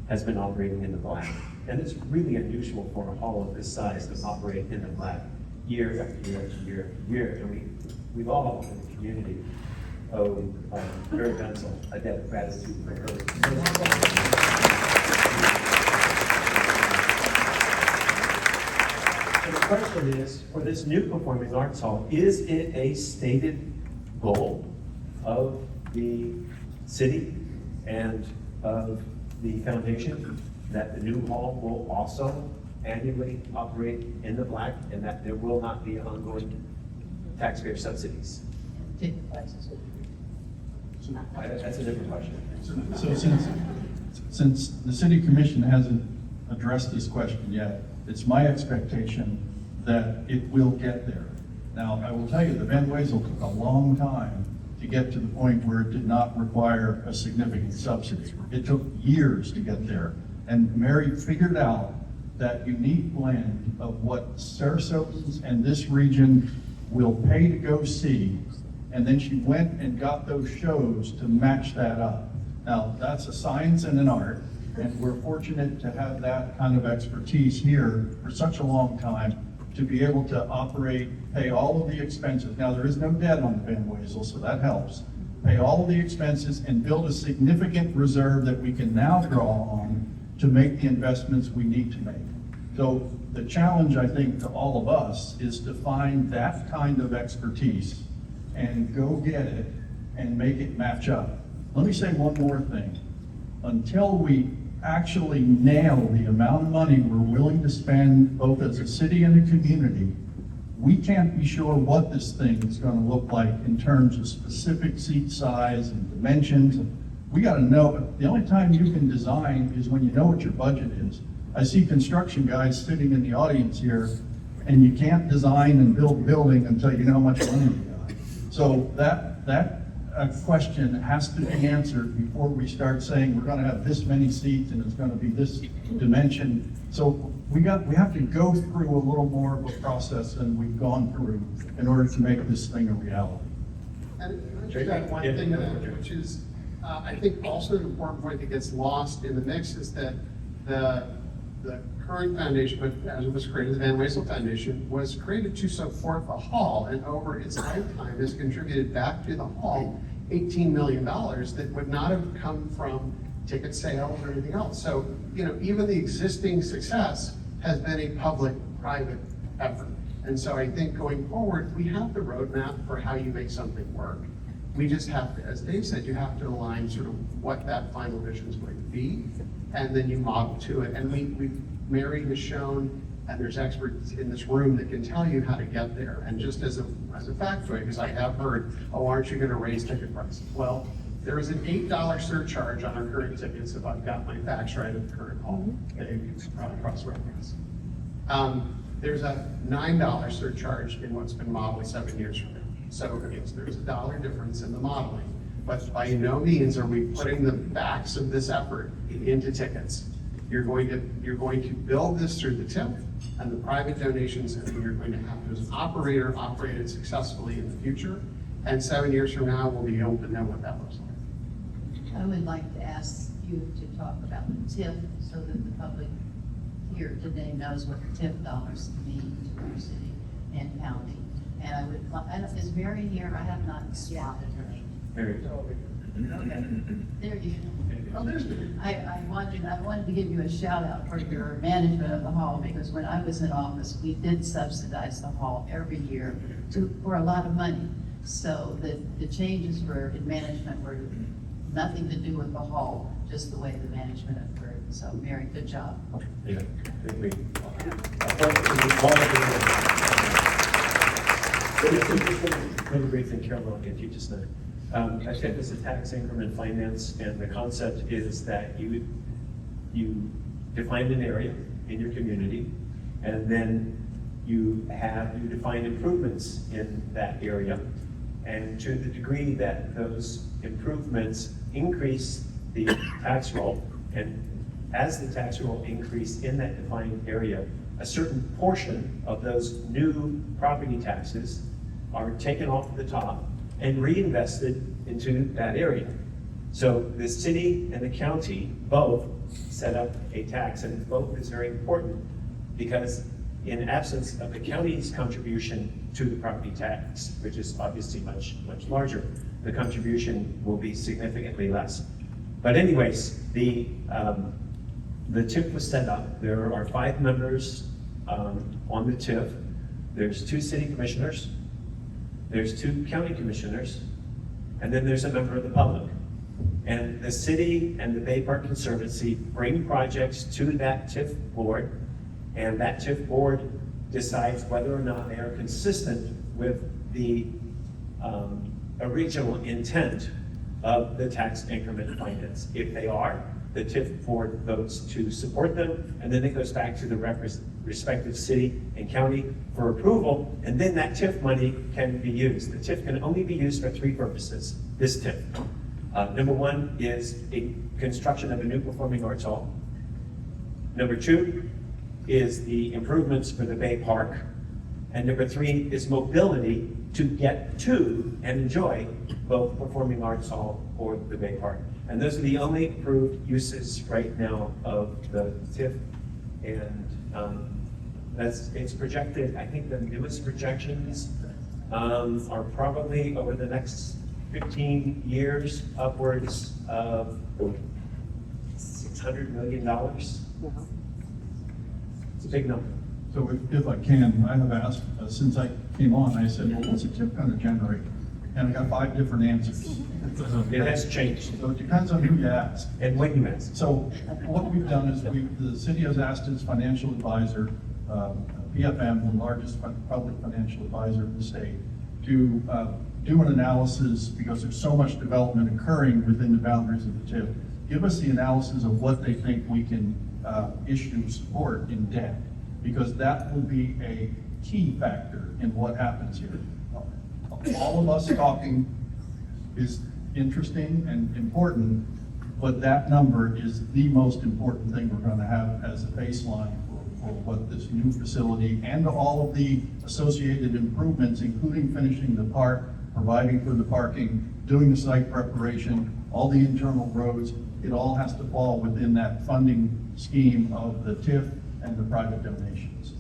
has been operating in the black. And it's really unusual for a hall of this size to operate in the black year after year after year after year. And we've all in the community owe Mary Wezel a debt of gratitude for her. And the question is, for this new Performing Arts Hall, is it a stated goal of the city and of the foundation that the new hall will also annually operate in the black and that there will not be ongoing taxpayer subsidies? Ticket prices. That's a different question. So since the city commission hasn't addressed this question yet, it's my expectation that it will get there. Now, I will tell you, the Van Wezel took a long time to get to the point where it did not require a significant subsidy. It took years to get there. And Mary figured out that unique blend of what Sarasotans and this region will pay to go see, and then she went and got those shows to match that up. Now, that's a science and an art, and we're fortunate to have that kind of expertise here for such a long time to be able to operate, pay all of the expenses. Now, there is no debt on the Van Wezel, so that helps. Pay all of the expenses and build a significant reserve that we can now draw on to make the investments we need to make. So the challenge, I think, to all of us is to find that kind of expertise and go get it and make it match up. Let me say one more thing. Until we actually nail the amount of money we're willing to spend, both as a city and a community, we can't be sure what this thing is going to look like in terms of specific seat size and dimensions. We got to know. The only time you can design is when you know what your budget is. I see construction guys sitting in the audience here, and you can't design and build a building until you know how much money you got. So that question has to be answered before we start saying we're going to have this many seats and it's going to be this dimension. So we have to go through a little more of a process than we've gone through in order to make this thing a reality. And just add one thing to that, which is, I think also an important point that gets lost in the mix is that the current foundation, but as it was created, the Van Wezel Foundation, was created to support the hall, and over its lifetime has contributed back to the hall $18 million that would not have come from ticket sales or anything else. So, even the existing success has been a public-private effort. And so I think going forward, we have the roadmap for how you make something work. We just have to, as Dave said, you have to align sort of what that final vision is going to be, and then you model to it. And Mary has shown, and there's experts in this room that can tell you how to get there. And just as a factoid, because I have heard, oh, aren't you gonna raise ticket prices? Well, there is an $8 surcharge on our current tickets, if I've got my facts right at the current hall. That you can probably cross-reference. There's a $9 surcharge in what's been modeled 7 years from now. So yes, there's a $1 difference in the modeling, but by no means are we putting the backs of this effort into tickets. You're going to build this through the TIP and the private donations, and you're going to have to, as an operator, operate it successfully in the future. And 7 years from now, we'll be able to know what that looks like. I would like to ask you to talk about the TIF so that the public here today knows what the TIF dollars mean to our city and county. And I would, is Mary here? I have not spotted her. Mary. Okay, there you go. Oh, there's Mary. I wanted to give you a shout out for your management of the hall, because when I was in office, we did subsidize the hall every year for a lot of money. So the changes in management were nothing to do with the hall, just the way the management occurred. So Mary, good job. Yeah, really brief thing, Carol, I'll get you just now. I think this is tax increment finance, and the concept is that you define an area in your community, and then you define improvements in that area. And to the degree that those improvements increase the tax roll, and as the tax roll increase in that defined area, a certain portion of those new property taxes are taken off the top and reinvested into that area. So the city and the county both set up a tax, and both is very important because in absence of the county's contribution to the property tax, which is obviously much larger, the contribution will be significantly less. But anyways, the TIF was set up. There are 5 members on the TIF. There's 2 city commissioners, there's 2 county commissioners, and then there's a member of the public. And the city and the Bay Park Conservancy bring projects to that TIF board, and that TIF board decides whether or not they are consistent with the original intent of the tax increment finance. If they are, the TIF board votes to support them, and then it goes back to the respective city and county for approval, and then that TIF money can be used. The TIF can only be used for 3 purposes, this TIF. Number 1 is a construction of a new performing arts hall. Number 2 is the improvements for the Bay Park. And number 3 is mobility to get to and enjoy both Performing Arts Hall or the Bay Park. And those are the only approved uses right now of the TIF. And it's projected, I think the newest projections are probably over the next 15 years, upwards of $600 million. It's a big number. So if I can, I have asked, since I came on, I said, well, what's a TIF going to generate? And I got 5 different answers. It has changed. So it depends on who you ask. And when you ask. So what we've done is the city has asked its financial advisor, PFM, the largest public financial advisor in the state, to do an analysis, because there's so much development occurring within the boundaries of the TIF. Give us the analysis of what they think we can issue support in debt, because that will be a key factor in what happens here. All of us talking is interesting and important, but that number is the most important thing we're going to have as a baseline for what this new facility and all of the associated improvements, including finishing the park, providing for the parking, doing the site preparation, all the internal roads, it all has to fall within that funding scheme of the TIF and the private donations.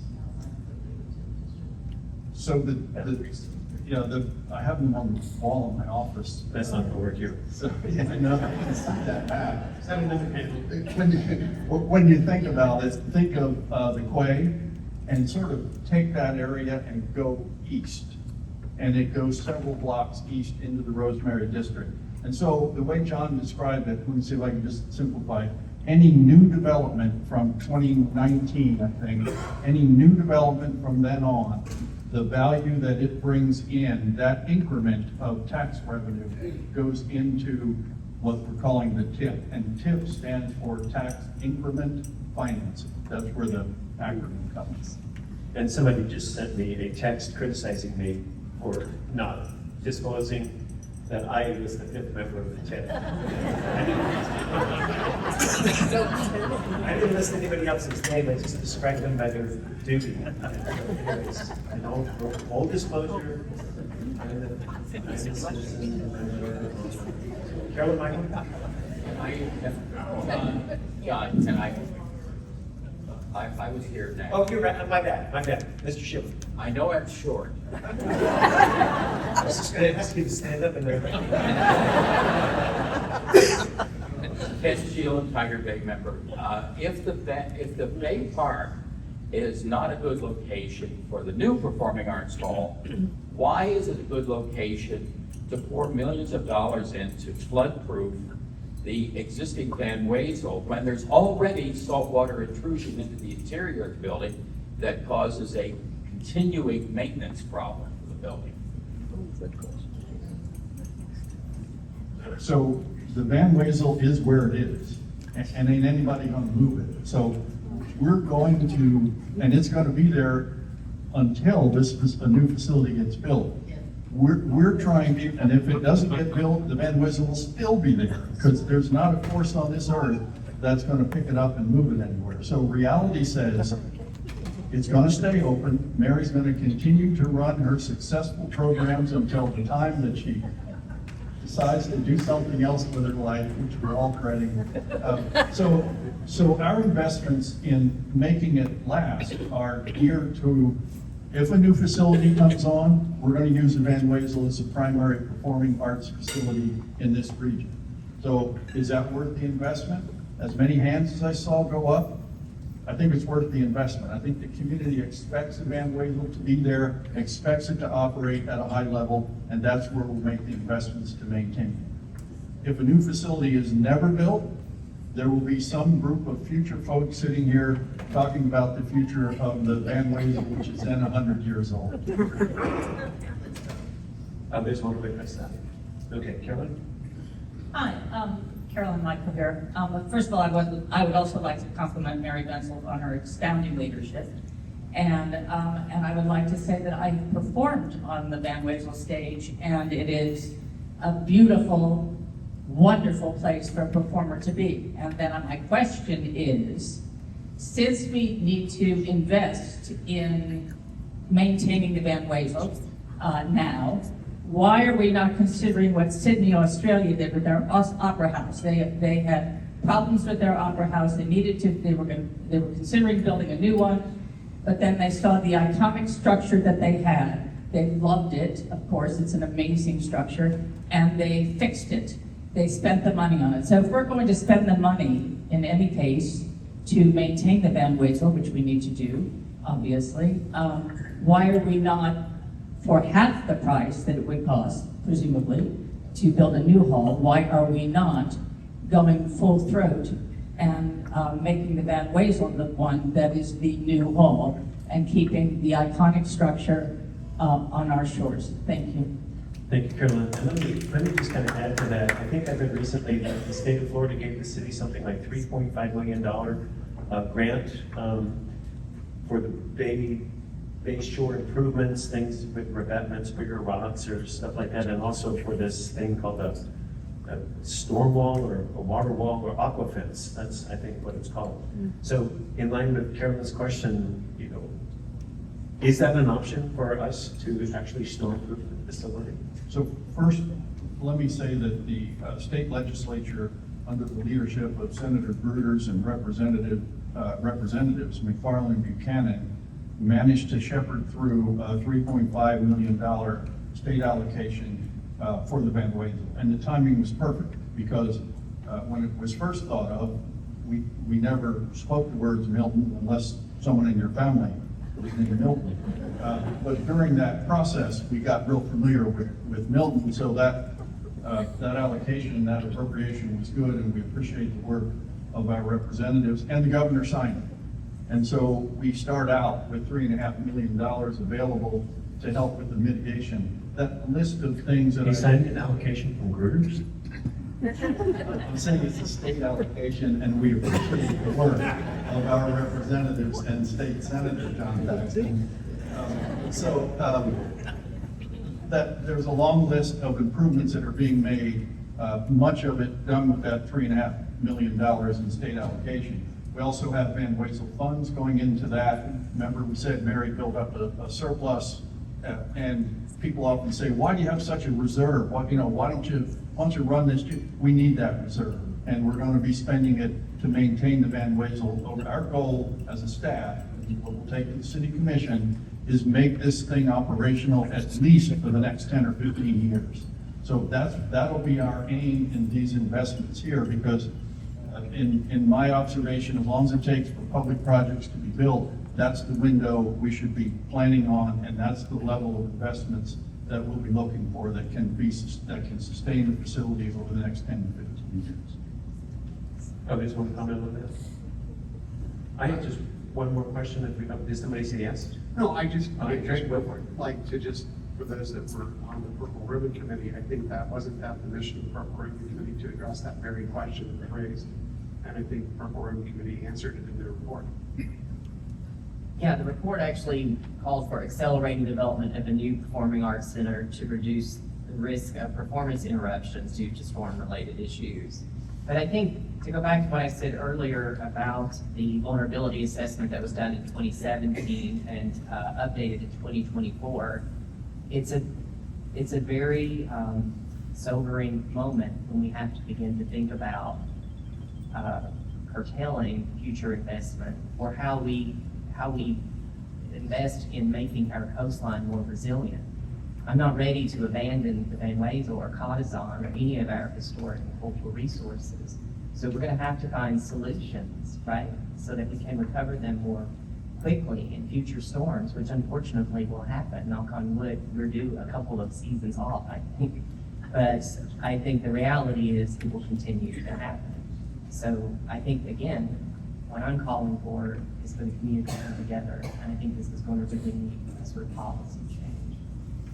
So I have them on the wall in my office. That's not gonna work here. So, yeah, I know, it's not that bad. When you think about it, think of the quay and sort of take that area and go east and it goes several blocks east into the Rosemary district. And so the way John described it, let me see if I can just simplify. Any new development from 2019, I think, any new development from then on, the value that it brings in, that increment of tax revenue goes into what we're calling the TIP. And TIP stands for Tax Increment Financing. That's where the acronym comes. And somebody just sent me a text criticizing me for not disclosing that I was the fifth member of the TIP. I didn't list anybody else's name, I just described them by their duty. Anyways, and all disclosure, I'm a citizen. Carolyn, Michael? John, and I was here now. Oh, you're right, my bad, Mr. Schiller. I know I'm short. I was just gonna ask you to stand up and Ken Shield, TigerBay member. If the Bay Park is not a good location for the new performing arts hall, why is it a good location to pour millions of dollars into flood-proof the existing Van Wezel when there's already saltwater intrusion into the interior of the building that causes a continuing maintenance problem for the building? So the Van Wezel is where it is, and ain't anybody gonna move it. So we're going to, and it's gonna be there until a new facility gets built. We're trying to, and if it doesn't get built, the Van Wezel will still be there, because there's not a force on this earth that's gonna pick it up and move it anywhere. So reality says, it's gonna stay open. Mary's gonna continue to run her successful programs until the time that she decides to do something else with her life, which we're all dreading. So our investments in making it last are geared to, if a new facility comes on, we're gonna use the Van Wezel as a primary performing arts facility in this region. So is that worth the investment? As many hands as I saw go up, I think it's worth the investment. I think the community expects the Van Wezel to be there, expects it to operate at a high level, and that's where we'll make the investments to maintain it. If a new facility is never built, there will be some group of future folks sitting here talking about the future of the Van Wezel, which is then 100 years old. There's one witness that. Okay, Carolyn? Hi, Carolyn Michael here. First of all, I would also like to compliment Mary Wezel on her astounding leadership. And I would like to say that I performed on the Van Wezel stage, and it is a beautiful, wonderful place for a performer to be. And then my question is, since we need to invest in maintaining the Van Wezel now, why are we not considering what Sydney, Australia did with their opera house? They had problems with their opera house. They were considering building a new one, but then they saw the iconic structure that they had. They loved it, of course, it's an amazing structure, and they fixed it. They spent the money on it. So if we're going to spend the money, in any case, to maintain the Van Wezel, which we need to do, obviously, why are we not, for half the price that it would cost, presumably, to build a new hall, why are we not going full throat and making the Van Wezel the one that is the new hall and keeping the iconic structure on our shores? Thank you. Thank you, Carolyn. And let me just kind of add to that. I think I read recently that the state of Florida gave the city something like $3.5 million grant for the Bay shore improvements, things with revetments, bigger rocks or stuff like that, and also for this thing called a storm wall or a water wall or aqua fence. That's, I think, what it's called. So in line with Carolyn's question, is that an option for us to actually storm-proof the facility? So first, let me say that the state legislature, under the leadership of Senator Gruters and Representatives McFarland and Buchanan, managed to shepherd through a $3.5 million state allocation for the Van Wezel. And the timing was perfect, because when it was first thought of, we never spoke the words Milton unless someone in your family was named Milton. But during that process, we got real familiar with Milton, so that allocation, that appropriation was good, and we appreciate the work of our representatives, and the governor signed it. And so we start out with $3.5 million available to help with the mitigation. That list of things that He signed an allocation from Gruters? I'm saying it's a state allocation, and we appreciate the work of our representatives and State Senator John Paxton. That there's a long list of improvements that are being made, much of it done with that $3.5 million in state allocation. We also have Van Wezel funds going into that. Remember, we said Mary built up a surplus, and people often say, "Why do you have such a reserve? Why don't you run this?" We need that reserve, and we're going to be spending it to maintain the Van Wezel. Our goal as a staff, what we'll take to the city commission, is make this thing operational at least for the next 10 or 15 years. So that'll be our aim in these investments here, because in my observation, as long as it takes for public projects to be built, that's the window we should be planning on, and that's the level of investments that we'll be looking for that can sustain the facility over the next 10 to 15 years. Others want to comment on that? I have just one more question. Did somebody say yes? No, I just Go for it. would like to just, for those that were on the Purple Ribbon Committee, I think that wasn't that the mission of the Purple Ribbon Committee to address that very question that was raised. And I think the Purple Ribbon Committee answered it in their report. Yeah, the report actually calls for accelerating development of a new performing arts center to reduce the risk of performance interruptions due to storm-related issues. But I think, to go back to what I said earlier about the vulnerability assessment that was done in 2017 and updated in 2024, it's a very sobering moment when we have to begin to think about curtailing future investment, or how we invest in making our coastline more resilient. I'm not ready to abandon the Van Wezel or Cottazon or any of our historic and cultural resources. So we're going to have to find solutions, right? So that we can recover them more quickly in future storms, which unfortunately will happen. Knock on wood, we're due a couple of seasons off, I think. But I think the reality is it will continue to happen. So I think, again, what I'm calling for is for the community to come together. And I think this is going to really need a sort of policy change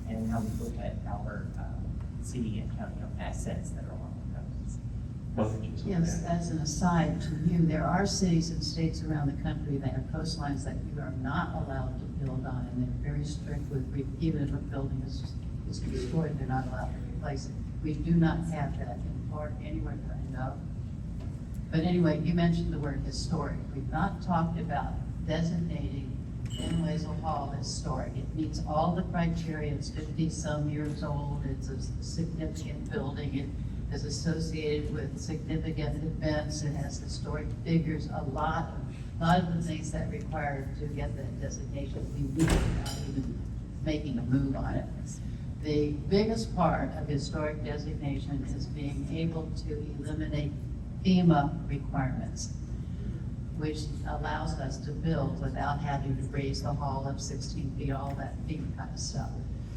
and how we look at our city and county assets that are along the coast. Yes, as an aside to you, there are cities and states around the country that have coastlines that you are not allowed to build on, and they're very strict with, even if a building is destroyed, they're not allowed to replace it. We do not have that in Florida anywhere that I know. But anyway, you mentioned the word historic. We've not talked about designating Van Wezel Hall historic. It meets all the criteria. It's 50-some years old. It's a significant building. It is associated with significant events. It has historic figures, a lot of the things that require to get that designation. We do without even making a move on it. The biggest part of historic designation is being able to eliminate FEMA requirements, which allows us to build without having to raise the hall up 16 feet, all that FEMA kind of stuff.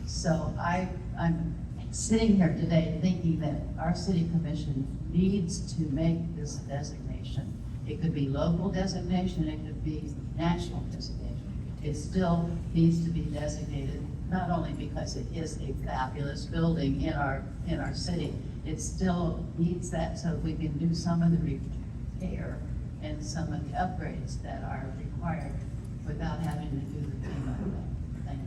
So I'm sitting here today thinking that our city commission needs to make this designation. It could be local designation, it could be national designation. It still needs to be designated, not only because it is a fabulous building in our city, it still needs that so we can do some of the repair and some of the upgrades that are required without having to do the FEMA thing.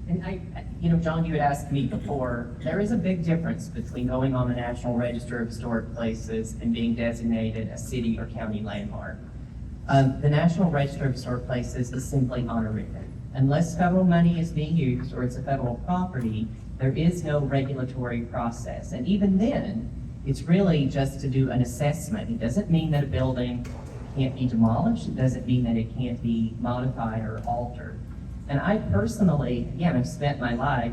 And John, you had asked me before, there is a big difference between going on the National Register of Historic Places and being designated a city or county landmark. The National Register of Historic Places is simply honorific. Unless federal money is being used or it's a federal property, there is no regulatory process. And even then, it's really just to do an assessment. It doesn't mean that a building can't be demolished. It doesn't mean that it can't be modified or altered. And I personally, again, have spent my life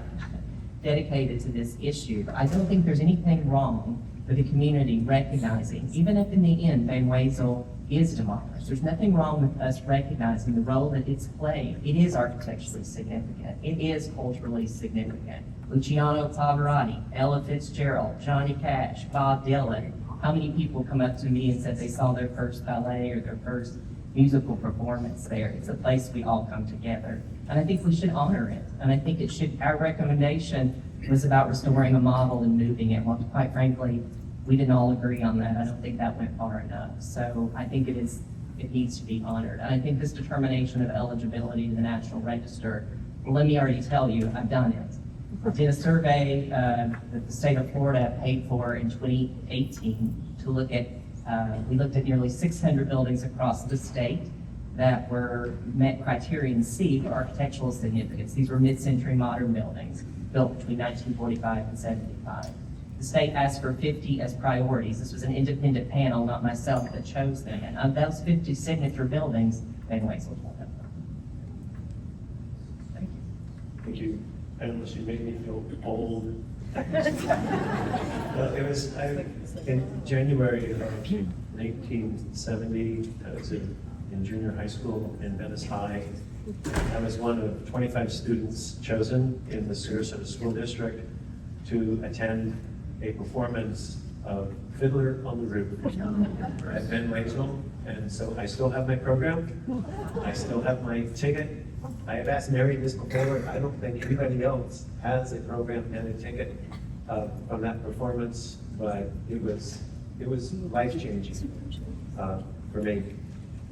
dedicated to this issue. I don't think there's anything wrong for the community recognizing, even if in the end Van Wezel is demolished, there's nothing wrong with us recognizing the role that it's played. It is architecturally significant. It is culturally significant. Luciano Pavarotti, Ella Fitzgerald, Johnny Cash, Bob Dylan. How many people come up to me and said they saw their first ballet or their first musical performance there? It's a place we all come together. And I think we should honor it. And I think it should, our recommendation was about restoring a model and moving it. Well, quite frankly, we didn't all agree on that. I don't think that went far enough. So I think it needs to be honored. And I think this determination of eligibility to the National Register, well, let me already tell you, I've done it. I did a survey that the state of Florida paid for in 2018 to look at, we looked at nearly 600 buildings across the state that met criterion C for architectural significance. These were mid-century modern buildings built between 1945 and 75. The state asked for 50 as priorities. This was an independent panel, not myself, that chose them. And of those 50 signature buildings, Van Wezel was one of them. Thank you. Thank you. Unless you made me feel old. Well, it was in January of 1970. I was in junior high school in Venice High. I was one of 25 students chosen in the Sarasota School District to attend a performance of Fiddler on the Roof at Van Wezel. And so I still have my program. I still have my ticket. I have asked Mary this before. I don't think anybody else has a program and a ticket from that performance, but it was life-changing for me.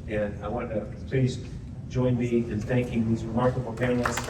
And I want to please join me in thanking these remarkable panelists.